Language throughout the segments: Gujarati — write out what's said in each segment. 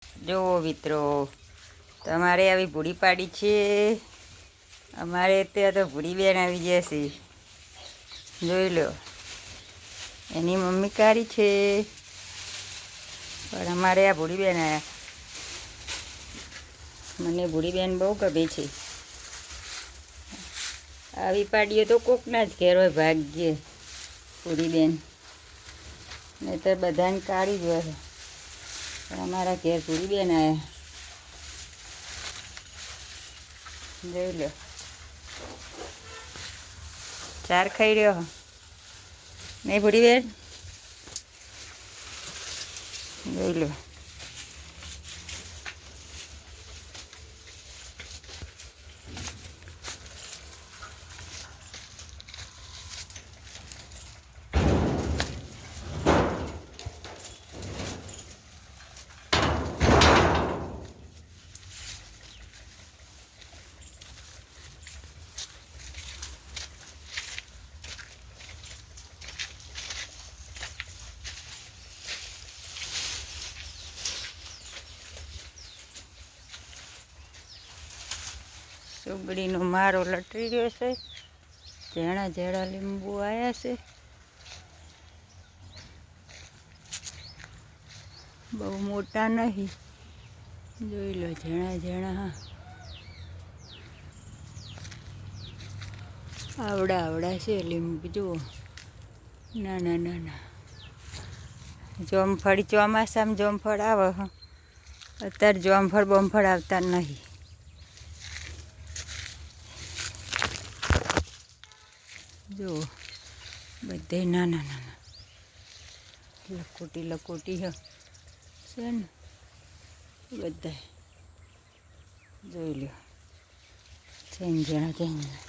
જો મિત્રો, તમારે આવી ભૂડી પાડી છે. અમારે ત્યાં તો ભૂડી બેન આવી જશે. જોઈ લો, એની મમ્મી કારી છે, પણ અમારે આ ભૂડી બેન આવ્યા. મને ભૂડી બેન બહુ ગમે છે. આવી પાડીએ તો કોકના જ ઘેર હોય ભાગ્યે ભૂડી બેન, નહીં તો બધાને કાઢી જ હોય. પણ અમારા ઘેર ભૂડી બેન આવ્યા. જોઈ લો, ચાર ખાઈ રહ્યો નહીં ભૂડી બેન? જોઈ લો, સુગડીનો મારો લટરી રહ્યો છે. ઝેણા ઝેણા લીંબુ આવ્યા છે. બહુ મોટા નહીં. જોઈ લો, ઝેણા ઝેણા આવડા આવડા છે લીંબુ. જુઓ, નાના નાના. જોમફળ ચોમાસામાં જોમફળ આવે. અત્યારે જોમફળ બોમફળ આવતા નહીં. જુઓ, બધે નાના નાના લકોટી લકોટી છે ને બધા. જોઈ લો, ચેંજણા ચેંજણા.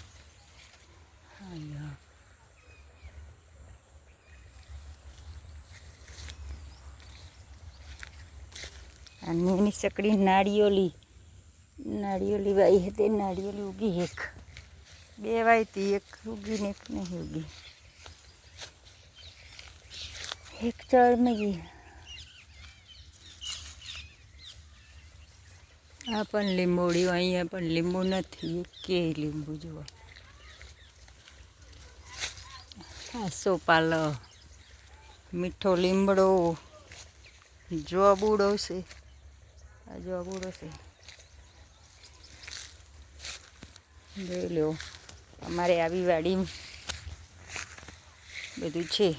અને એની ચકડી નાળિયોલી વાઈ હતી. નાળિયોલી ઉગી એક બે વાઈ હતી, એક ઉગી ને એક નહીં ઉગી. એક ચાળમાં ગઈ. આ પણ લીંબોડી, અહીંયા પણ લીંબુ નથી. કે લીંબુ જુઓ, આસો પાલો, મીઠો લીમડો, જોબુડો છે. આ જોબુડો છે. જોઈ લો, અમારે આવી વાડી બધું છે.